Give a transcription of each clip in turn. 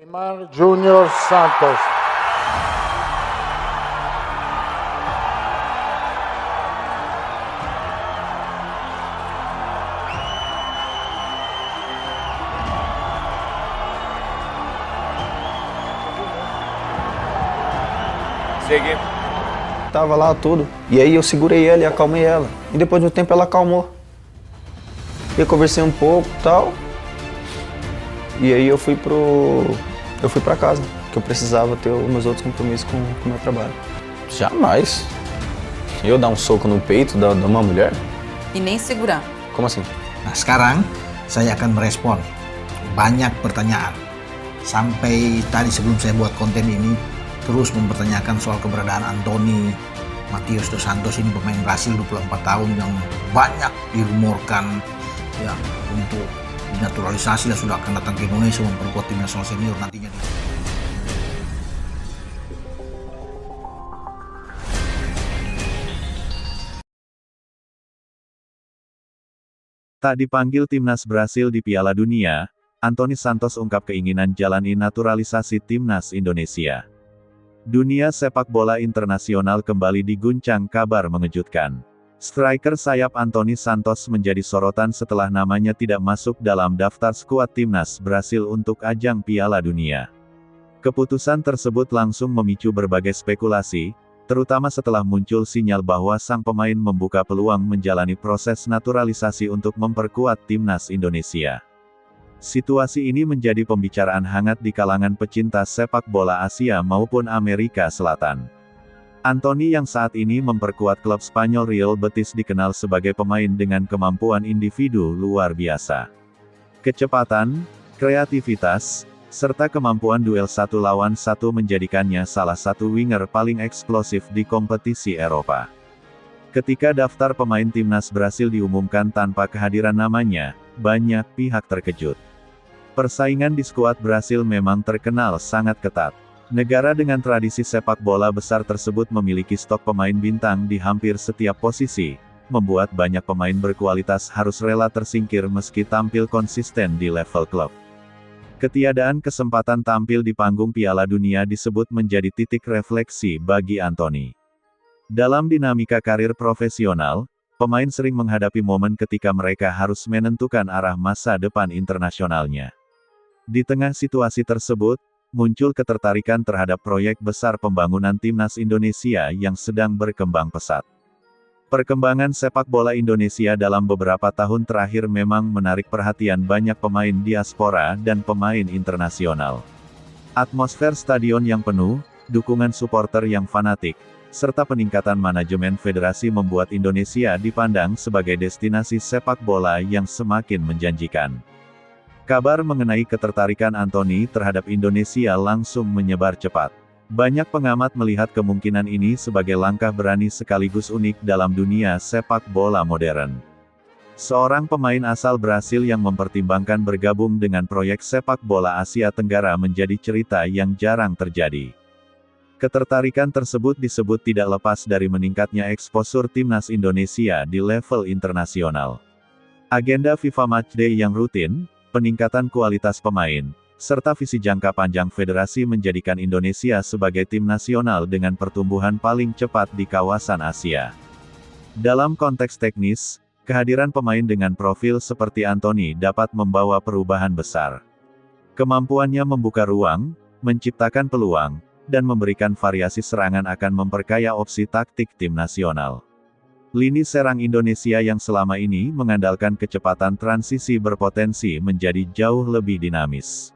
Neymar Junior Santos. Segue. Tava lá tudo. E aí eu segurei ela e acalmei ela. E depois de um tempo ela acalmou. Eu conversei um pouco e tal. E aí eu fui pra casa, que eu precisava ter os meus outros compromissos com o meu trabalho. Jamais. Eu dar um soco no peito de uma mulher? E nem segurar. Como assim? Nah, sekarang saya akan merespon banyak pertanyaan. Sampai tadi sebelum saya buat konten ini, terus mempertanyakan soal keberadaan Anthony Matheus dos Santos ini, pemain Brasil 24 tahun yang banyak dirumorkan ya untuk dinaturalisasi dan sudah akan datang ke Indonesia memperkuat tim nasional senior nantinya. Tak dipanggil timnas Brasil di Piala Dunia, Anthony Santos ungkap keinginan jalani naturalisasi timnas Indonesia. Dunia sepak bola internasional kembali diguncang kabar mengejutkan. Striker sayap Anthony Santos menjadi sorotan setelah namanya tidak masuk dalam daftar skuad timnas Brasil untuk ajang Piala Dunia. Keputusan tersebut langsung memicu berbagai spekulasi, terutama setelah muncul sinyal bahwa sang pemain membuka peluang menjalani proses naturalisasi untuk memperkuat timnas Indonesia. Situasi ini menjadi pembicaraan hangat di kalangan pecinta sepak bola Asia maupun Amerika Selatan. Anthony yang saat ini memperkuat klub Spanyol Real Betis dikenal sebagai pemain dengan kemampuan individu luar biasa. Kecepatan, kreativitas, serta kemampuan duel satu lawan satu menjadikannya salah satu winger paling eksplosif di kompetisi Eropa. Ketika daftar pemain timnas Brasil diumumkan tanpa kehadiran namanya, banyak pihak terkejut. Persaingan di skuad Brasil memang terkenal sangat ketat. Negara dengan tradisi sepak bola besar tersebut memiliki stok pemain bintang di hampir setiap posisi, membuat banyak pemain berkualitas harus rela tersingkir meski tampil konsisten di level klub. Ketiadaan kesempatan tampil di panggung Piala Dunia disebut menjadi titik refleksi bagi Anthony. Dalam dinamika karir profesional, pemain sering menghadapi momen ketika mereka harus menentukan arah masa depan internasionalnya. Di tengah situasi tersebut, muncul ketertarikan terhadap proyek besar pembangunan timnas Indonesia yang sedang berkembang pesat. Perkembangan sepak bola Indonesia dalam beberapa tahun terakhir memang menarik perhatian banyak pemain diaspora dan pemain internasional. Atmosfer stadion yang penuh, dukungan supporter yang fanatik, serta peningkatan manajemen federasi membuat Indonesia dipandang sebagai destinasi sepak bola yang semakin menjanjikan. Kabar mengenai ketertarikan Anthony terhadap Indonesia langsung menyebar cepat. Banyak pengamat melihat kemungkinan ini sebagai langkah berani sekaligus unik dalam dunia sepak bola modern. Seorang pemain asal Brasil yang mempertimbangkan bergabung dengan proyek sepak bola Asia Tenggara menjadi cerita yang jarang terjadi. Ketertarikan tersebut disebut tidak lepas dari meningkatnya eksposur timnas Indonesia di level internasional. Agenda FIFA Matchday yang rutin, peningkatan kualitas pemain, serta visi jangka panjang federasi menjadikan Indonesia sebagai tim nasional dengan pertumbuhan paling cepat di kawasan Asia. Dalam konteks teknis, kehadiran pemain dengan profil seperti Anthony dapat membawa perubahan besar. Kemampuannya membuka ruang, menciptakan peluang, dan memberikan variasi serangan akan memperkaya opsi taktik tim nasional. Lini serang Indonesia yang selama ini mengandalkan kecepatan transisi berpotensi menjadi jauh lebih dinamis.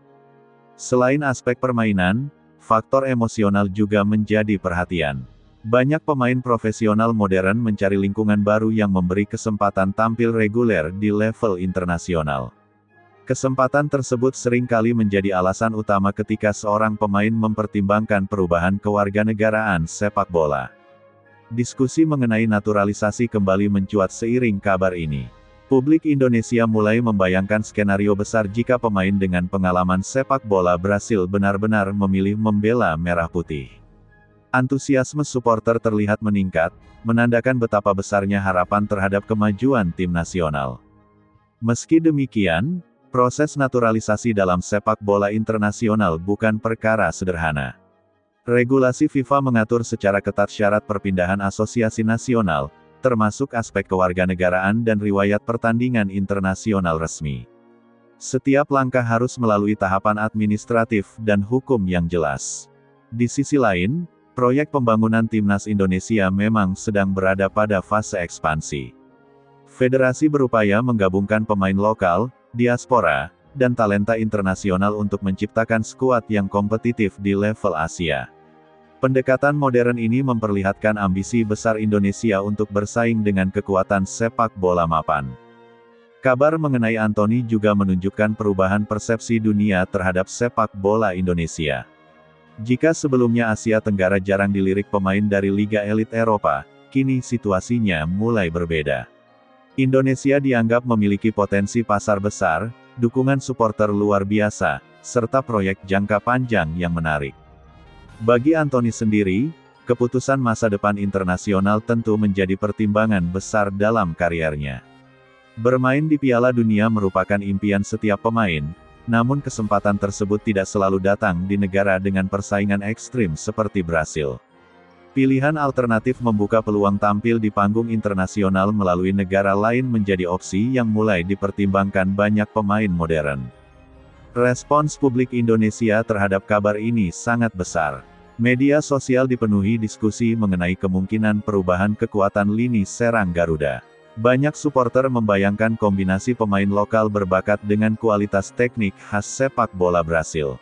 Selain aspek permainan, faktor emosional juga menjadi perhatian. Banyak pemain profesional modern mencari lingkungan baru yang memberi kesempatan tampil reguler di level internasional. Kesempatan tersebut seringkali menjadi alasan utama ketika seorang pemain mempertimbangkan perubahan kewarganegaraan sepak bola. Diskusi mengenai naturalisasi kembali mencuat seiring kabar ini. Publik Indonesia mulai membayangkan skenario besar jika pemain dengan pengalaman sepak bola Brasil benar-benar memilih membela merah putih. Antusiasme supporter terlihat meningkat, menandakan betapa besarnya harapan terhadap kemajuan tim nasional. Meski demikian, Proses naturalisasi dalam sepak bola internasional bukan perkara sederhana. Regulasi FIFA mengatur secara ketat syarat perpindahan asosiasi nasional, termasuk aspek kewarganegaraan dan riwayat pertandingan internasional resmi. Setiap langkah harus melalui tahapan administratif dan hukum yang jelas. Di sisi lain, proyek pembangunan Timnas Indonesia memang sedang berada pada fase ekspansi. Federasi berupaya menggabungkan pemain lokal, diaspora, dan talenta internasional untuk menciptakan skuad yang kompetitif di level Asia. Pendekatan modern ini memperlihatkan ambisi besar Indonesia untuk bersaing dengan kekuatan sepak bola mapan. Kabar mengenai Anthony juga menunjukkan perubahan persepsi dunia terhadap sepak bola Indonesia. Jika sebelumnya Asia Tenggara jarang dilirik pemain dari Liga Elit Eropa, kini situasinya mulai berbeda. Indonesia dianggap memiliki potensi pasar besar, dukungan supporter luar biasa, serta proyek jangka panjang yang menarik. Bagi Anthony sendiri, keputusan masa depan internasional tentu menjadi pertimbangan besar dalam kariernya. Bermain di Piala Dunia merupakan impian setiap pemain, namun kesempatan tersebut tidak selalu datang di negara dengan persaingan ekstrim seperti Brasil. Pilihan alternatif membuka peluang tampil di panggung internasional melalui negara lain menjadi opsi yang mulai dipertimbangkan banyak pemain modern. Respons publik Indonesia terhadap kabar ini sangat besar. Media sosial dipenuhi diskusi mengenai kemungkinan perubahan kekuatan lini serang Garuda. Banyak suporter membayangkan kombinasi pemain lokal berbakat dengan kualitas teknik khas sepak bola Brasil.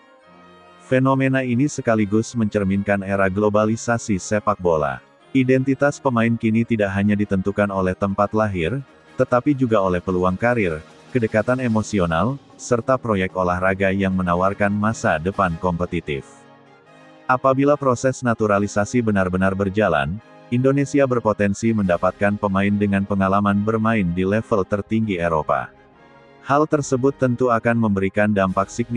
Fenomena ini sekaligus mencerminkan era globalisasi sepak bola. Identitas pemain kini tidak hanya ditentukan oleh tempat lahir, tetapi juga oleh peluang karir, kedekatan emosional, serta proyek olahraga yang menawarkan masa depan kompetitif. Apabila proses naturalisasi benar-benar berjalan, Indonesia berpotensi mendapatkan pemain dengan pengalaman bermain di level tertinggi Eropa. Hal tersebut tentu akan memberikan dampak signifikan